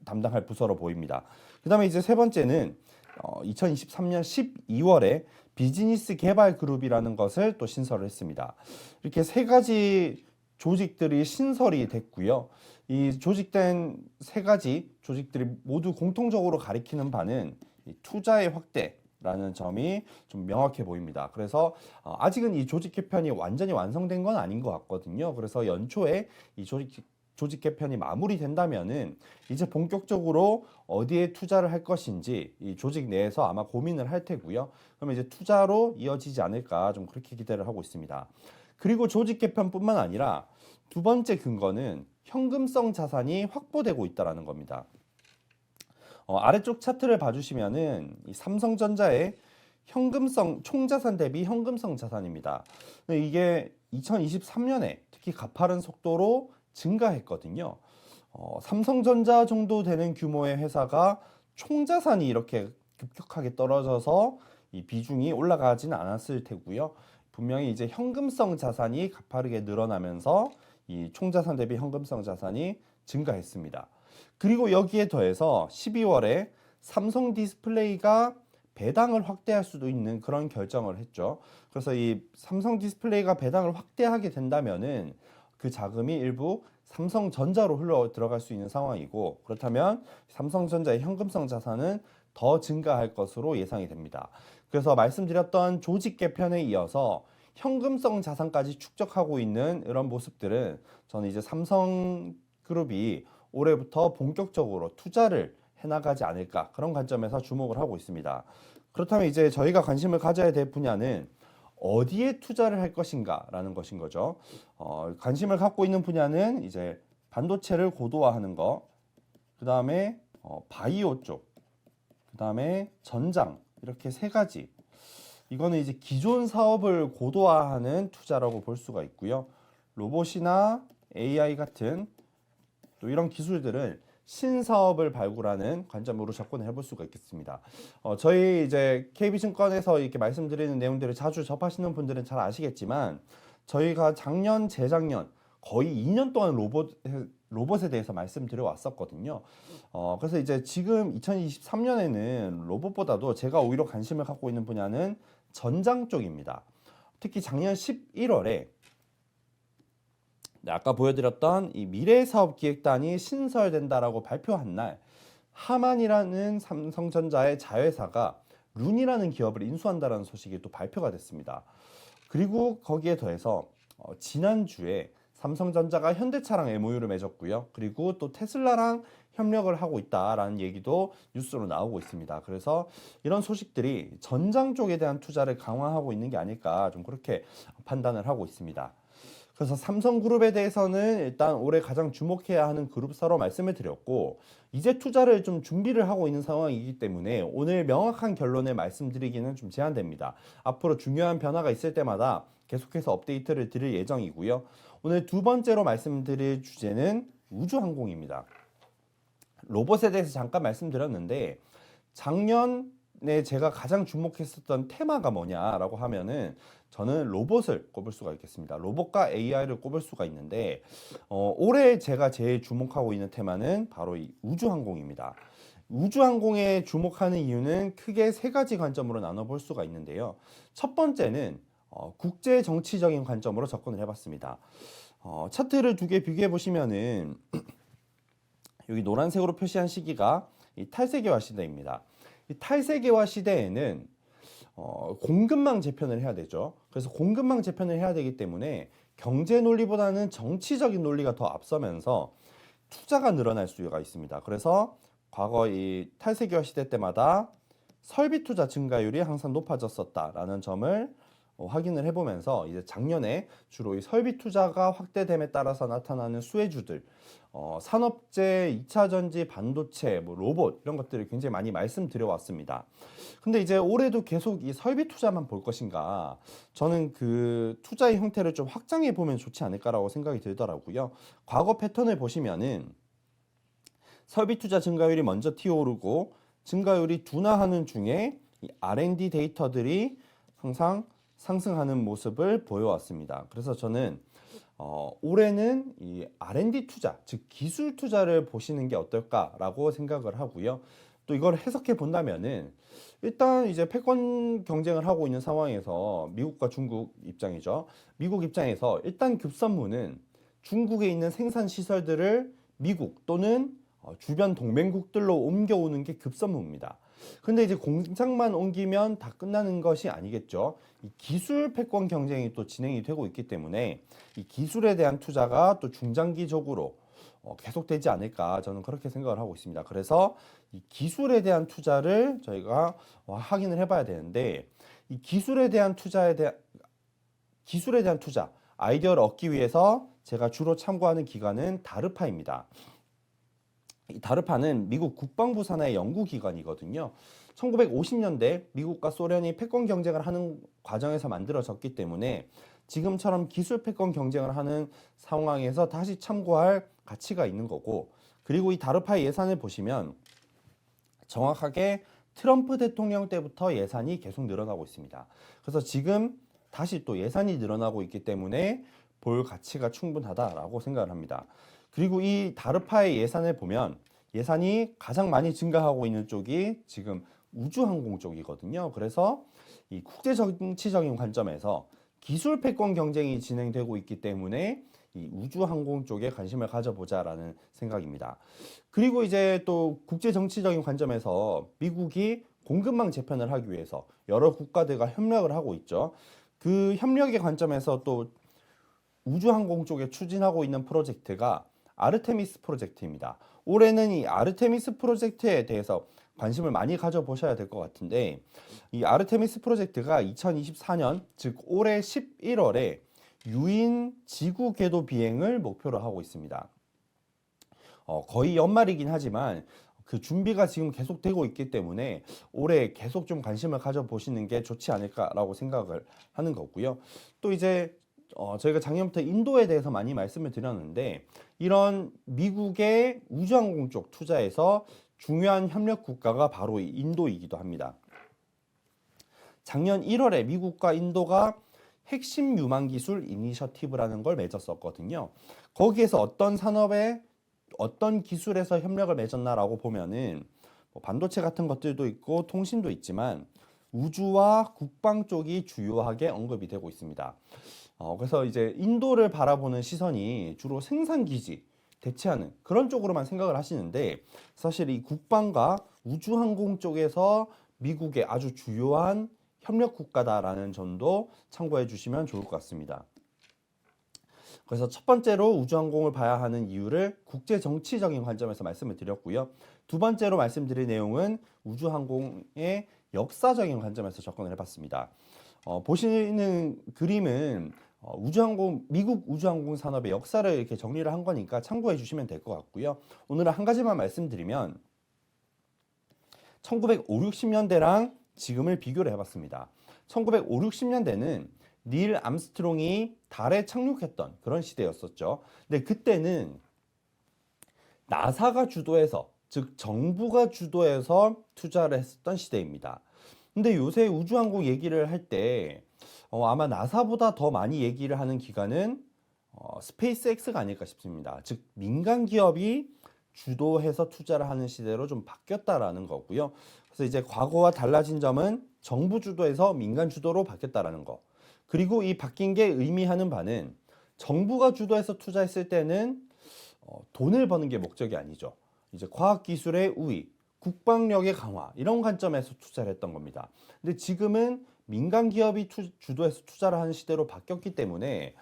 담당할 부서로 보입니다. 그 다음에 이제 세 번째는 2023년 12월에 비즈니스 개발 그룹이라는 것을 또 신설을 했습니다. 이렇게 세 가지 조직들이 신설이 됐고요. 이 조직된 세 가지 조직들이 모두 공통적으로 가리키는 바는 이 투자의 확대라는 점이 좀 명확해 보입니다. 그래서 아직은 이 조직 개편이 완전히 완성된 건 아닌 것 같거든요. 그래서 연초에 이 조직 개편이 마무리된다면은 이제 본격적으로 어디에 투자를 할 것인지 이 조직 내에서 아마 고민을 할 테고요. 그러면 이제 투자로 이어지지 않을까 좀 그렇게 기대를 하고 있습니다. 그리고 조직 개편뿐만 아니라 두 번째 근거는 현금성 자산이 확보되고 있다는 겁니다. 아래쪽 차트를 봐주시면은 이 삼성전자의 현금성 총자산 대비 현금성 자산입니다. 이게 2023년에 특히 가파른 속도로 증가했거든요. 삼성전자 정도 되는 규모의 회사가 총자산이 이렇게 급격하게 떨어져서 이 비중이 올라가지는 않았을 테고요. 분명히 이제 현금성 자산이 가파르게 늘어나면서 이 총자산 대비 현금성 자산이 증가했습니다. 그리고 여기에 더해서 12월에 삼성 디스플레이가 배당을 확대할 수도 있는 그런 결정을 했죠. 그래서 이 삼성 디스플레이가 배당을 확대하게 된다면은 그 자금이 일부 삼성전자로 흘러 들어갈 수 있는 상황이고, 그렇다면 삼성전자의 현금성 자산은 더 증가할 것으로 예상이 됩니다. 그래서 말씀드렸던 조직 개편에 이어서 현금성 자산까지 축적하고 있는 이런 모습들은 저는 이제 삼성그룹이 올해부터 본격적으로 투자를 해나가지 않을까, 그런 관점에서 주목을 하고 있습니다. 그렇다면 이제 저희가 관심을 가져야 될 분야는 어디에 투자를 할 것인가라는 것인 거죠. 관심을 갖고 있는 분야는 이제 반도체를 고도화하는 거, 그 다음에 바이오 쪽, 그 다음에 전장, 이렇게 세 가지. 이거는 이제 기존 사업을 고도화하는 투자라고 볼 수가 있고요. 로봇이나 AI 같은 또 이런 기술들은 신사업을 발굴하는 관점으로 접근을 해볼 수가 있겠습니다. 저희 이제 KB증권에서 이렇게 말씀드리는 내용들을 자주 접하시는 분들은 잘 아시겠지만, 저희가 작년, 재작년 거의 2년 동안 로봇에 대해서 말씀드려 왔었거든요. 그래서 이제 지금 2023년에는 로봇보다도 제가 오히려 관심을 갖고 있는 분야는 전장 쪽입니다. 특히 작년 11월에 아까 보여드렸던 이 미래사업기획단이 신설된다라고 발표한 날, 하만이라는 삼성전자의 자회사가 룬이라는 기업을 인수한다라는 소식이 또 발표가 됐습니다. 그리고 거기에 더해서 지난주에 삼성전자가 현대차랑 MOU를 맺었고요. 그리고 또 테슬라랑 협력을 하고 있다라는 얘기도 뉴스로 나오고 있습니다. 그래서 이런 소식들이 전장 쪽에 대한 투자를 강화하고 있는 게 아닐까, 좀 그렇게 판단을 하고 있습니다. 그래서 삼성그룹에 대해서는 일단 올해 가장 주목해야 하는 그룹사로 말씀을 드렸고, 이제 투자를 좀 준비를 하고 있는 상황이기 때문에 오늘 명확한 결론을 말씀드리기는 좀 제한됩니다. 앞으로 중요한 변화가 있을 때마다 계속해서 업데이트를 드릴 예정이고요. 오늘 두 번째로 말씀드릴 주제는 우주항공입니다. 로봇에 대해서 잠깐 말씀드렸는데, 작년에 제가 가장 주목했었던 테마가 뭐냐라고 하면은 저는 로봇을 꼽을 수가 있겠습니다. 로봇과 AI를 꼽을 수가 있는데, 올해 제가 제일 주목하고 있는 테마는 바로 이 우주항공입니다. 우주항공에 주목하는 이유는 크게 세 가지 관점으로 나눠볼 수가 있는데요. 첫 번째는 국제 정치적인 관점으로 접근을 해봤습니다. 차트를 두 개 비교해 보시면은 여기 노란색으로 표시한 시기가 이 탈세계화 시대입니다. 이 탈세계화 시대에는 공급망 재편을 해야 되죠. 그래서 공급망 재편을 해야 되기 때문에 경제 논리보다는 정치적인 논리가 더 앞서면서 투자가 늘어날 수가 있습니다. 그래서 과거 이 탈세계화 시대 때마다 설비 투자 증가율이 항상 높아졌었다라는 점을 확인을 해보면서 이제 작년에 주로 이 설비 투자가 확대됨에 따라서 나타나는 수혜주들, 산업재, 2차 전지, 반도체, 뭐 로봇 이런 것들을 굉장히 많이 말씀드려 왔습니다. 근데 이제 올해도 계속 이 설비 투자만 볼 것인가? 저는 그 투자의 형태를 좀 확장해 보면 좋지 않을까라고 생각이 들더라고요. 과거 패턴을 보시면은 설비 투자 증가율이 먼저 튀어오르고 증가율이 둔화하는 중에 이 R&D 데이터들이 항상 상승하는 모습을 보여왔습니다. 그래서 저는 올해는 이 R&D 투자, 즉 기술 투자를 보시는 게 어떨까라고 생각을 하고요. 또 이걸 해석해 본다면은 일단 이제 패권 경쟁을 하고 있는 상황에서 미국과 중국 입장이죠. 미국 입장에서 일단 급선무는 중국에 있는 생산 시설들을 미국 또는 주변 동맹국들로 옮겨오는 게 급선무입니다. 근데 이제 공장만 옮기면 다 끝나는 것이 아니겠죠. 이 기술 패권 경쟁이 또 진행이 되고 있기 때문에 이 기술에 대한 투자가 또 중장기적으로 계속되지 않을까 저는 그렇게 생각을 하고 있습니다. 그래서 이 기술에 대한 투자를 저희가 확인을 해봐야 되는데, 이 기술에 대한 투자 아이디어를 얻기 위해서 제가 주로 참고하는 기관은 다르파입니다. 이 다르파는 미국 국방부 산하의 연구기관이거든요. 1950년대 미국과 소련이 패권 경쟁을 하는 과정에서 만들어졌기 때문에 지금처럼 기술 패권 경쟁을 하는 상황에서 다시 참고할 가치가 있는 거고, 그리고 이 다르파의 예산을 보시면 정확하게 트럼프 대통령 때부터 예산이 계속 늘어나고 있습니다. 그래서 지금 다시 또 예산이 늘어나고 있기 때문에 볼 가치가 충분하다라고 생각을 합니다. 그리고 이 다르파의 예산을 보면 예산이 가장 많이 증가하고 있는 쪽이 지금 우주항공 쪽이거든요. 그래서 이 국제정치적인 관점에서 기술 패권 경쟁이 진행되고 있기 때문에 이 우주항공 쪽에 관심을 가져보자라는 생각입니다. 그리고 이제 또 국제정치적인 관점에서 미국이 공급망 재편을 하기 위해서 여러 국가들과 협력을 하고 있죠. 그 협력의 관점에서 또 우주항공 쪽에 추진하고 있는 프로젝트가 아르테미스 프로젝트입니다. 올해는 이 아르테미스 프로젝트에 대해서 관심을 많이 가져보셔야 될 것 같은데, 이 아르테미스 프로젝트가 2024년, 즉 올해 11월에 유인 지구 궤도 비행을 목표로 하고 있습니다. 거의 연말이긴 하지만 그 준비가 지금 계속되고 있기 때문에 올해 계속 좀 관심을 가져보시는 게 좋지 않을까라고 생각을 하는 거고요. 또 이제 저희가 작년부터 인도에 대해서 많이 말씀을 드렸는데, 이런 미국의 우주항공 쪽 투자에서 중요한 협력 국가가 바로 이 인도이기도 합니다. 작년 1월에 미국과 인도가 핵심 유망 기술 이니셔티브라는 걸 맺었었거든요. 거기에서 어떤 산업에 어떤 기술에서 협력을 맺었나라고 보면은 뭐 반도체 같은 것들도 있고 통신도 있지만 우주와 국방 쪽이 주요하게 언급이 되고 있습니다. 그래서 이제 인도를 바라보는 시선이 주로 생산 기지 대체하는 그런 쪽으로만 생각을 하시는데, 사실 이 국방과 우주항공 쪽에서 미국의 아주 주요한 협력 국가다라는 점도 참고해 주시면 좋을 것 같습니다. 그래서 첫 번째로 우주항공을 봐야 하는 이유를 국제 정치적인 관점에서 말씀을 드렸고요. 두 번째로 말씀드릴 내용은 우주항공의 역사적인 관점에서 접근을 해봤습니다. 보시는 그림은 미국 우주항공 산업의 역사를 이렇게 정리를 한 거니까 참고해 주시면 될 것 같고요. 오늘은 한 가지만 말씀드리면 1950, 60년대랑 지금을 비교를 해봤습니다. 1950, 60년대는 닐 암스트롱이 달에 착륙했던 그런 시대였었죠. 근데 그때는 나사가 주도해서, 즉 정부가 주도해서 투자를 했었던 시대입니다. 근데 요새 우주항공 얘기를 할 때 아마 나사보다 더 많이 얘기를 하는 기관은 스페이스X가 아닐까 싶습니다. 즉 민간 기업이 주도해서 투자를 하는 시대로 좀 바뀌었다라는 거고요. 그래서 이제 과거와 달라진 점은 정부 주도에서 민간 주도로 바뀌었다라는 거. 그리고 이 바뀐 게 의미하는 바는 정부가 주도해서 투자했을 때는 돈을 버는 게 목적이 아니죠. 이제 과학기술의 우위, 국방력의 강화 이런 관점에서 투자를 했던 겁니다. 근데 지금은 민간 기업이 주도해서 투자를 하는 시대로 바뀌었기 때문에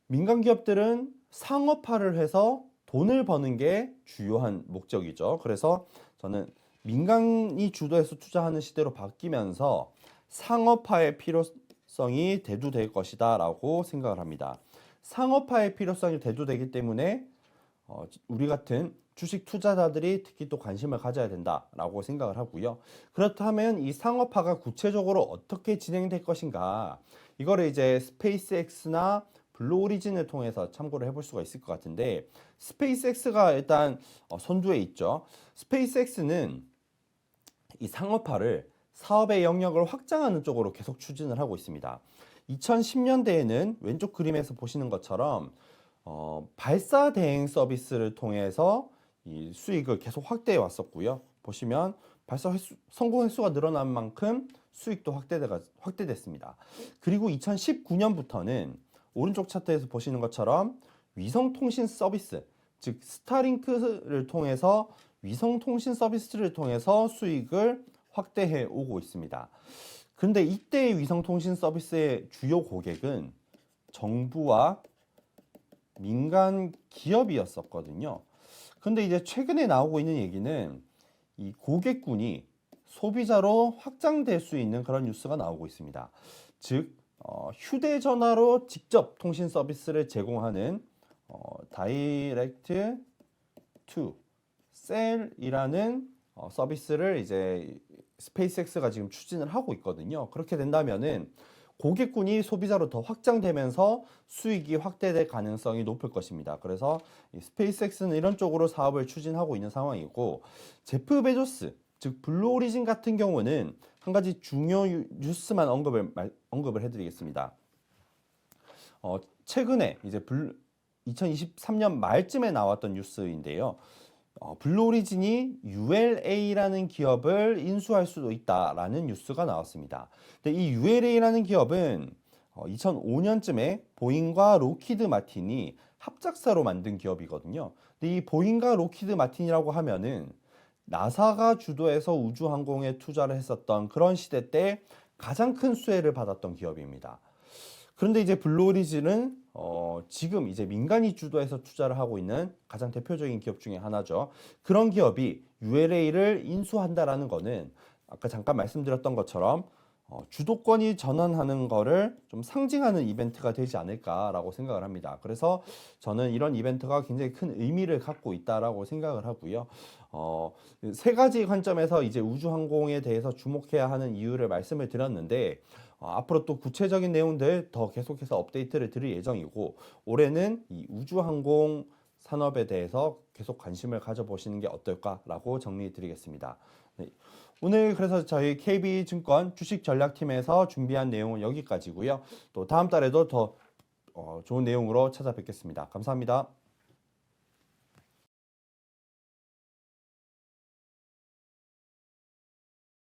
민간 기업들은 상업화를 해서 돈을 버는 게 주요한 목적이죠. 그래서 저는 민간이 주도해서 투자하는 시대로 바뀌면서 상업화의 필요성이 대두될 것이다 라고 생각을 합니다. 상업화의 필요성이 대두되기 때문에 우리 같은 주식 투자자들이 특히 또 관심을 가져야 된다라고 생각을 하고요. 그렇다면 이 상업화가 구체적으로 어떻게 진행될 것인가, 이거를 이제 스페이스X나 블루오리진을 통해서 참고를 해볼 수가 있을 것 같은데, 스페이스X가 일단 선두에 있죠. 스페이스X는 이 상업화를 사업의 영역을 확장하는 쪽으로 계속 추진을 하고 있습니다. 2010년대에는 왼쪽 그림에서 보시는 것처럼 발사 대행 서비스를 통해서 이 수익을 계속 확대해 왔었고요. 보시면 발사 성공 횟수가 늘어난 만큼 수익도 확대됐습니다. 그리고 2019년부터는 오른쪽 차트에서 보시는 것처럼 위성통신 서비스, 즉 스타링크를 통해서 위성통신 서비스를 통해서 수익을 확대해 오고 있습니다. 그런데 이때의 위성통신 서비스의 주요 고객은 정부와 민간 기업이었었거든요. 근데 이제 최근에 나오고 있는 얘기는 이 고객군이 소비자로 확장될 수 있는 그런 뉴스가 나오고 있습니다. 즉 휴대전화로 직접 통신 서비스를 제공하는 다이렉트 투 셀이라는 서비스를 이제 스페이스X가 지금 추진을 하고 있거든요. 그렇게 된다면은 고객군이 소비자로 더 확장되면서 수익이 확대될 가능성이 높을 것입니다. 그래서 이 스페이스X는 이런 쪽으로 사업을 추진하고 있는 상황이고, 제프 베조스, 즉 블루오리진 같은 경우는 한 가지 중요 뉴스만 언급을 해드리겠습니다. 최근에 이제 2023년 말쯤에 나왔던 뉴스인데요. 블루오리진이 ULA라는 기업을 인수할 수도 있다라는 뉴스가 나왔습니다. 근데 이 ULA라는 기업은 2005년쯤에 보잉과 록히드 마틴이 합작사로 만든 기업이거든요. 근데 이 보잉과 록히드 마틴이라고 하면은 나사가 주도해서 우주항공에 투자를 했었던 그런 시대 때 가장 큰 수혜를 받았던 기업입니다. 그런데 이제 블루오리진은 지금 이제 민간이 주도해서 투자를 하고 있는 가장 대표적인 기업 중에 하나죠. 그런 기업이 ULA를 인수한다라는 거는 아까 잠깐 말씀드렸던 것처럼 주도권이 전환하는 거를 좀 상징하는 이벤트가 되지 않을까라고 생각을 합니다. 그래서 저는 이런 이벤트가 굉장히 큰 의미를 갖고 있다라고 생각을 하고요. 세 가지 관점에서 이제 우주항공에 대해서 주목해야 하는 이유를 말씀을 드렸는데, 앞으로 또 구체적인 내용들 더 계속해서 업데이트를 드릴 예정이고, 올해는 이 우주항공 산업에 대해서 계속 관심을 가져보시는 게 어떨까라고 정리해 드리겠습니다. 네. 오늘 그래서 저희 KB증권 주식전략팀에서 준비한 내용은 여기까지고요. 또 다음 달에도 더 좋은 내용으로 찾아뵙겠습니다. 감사합니다.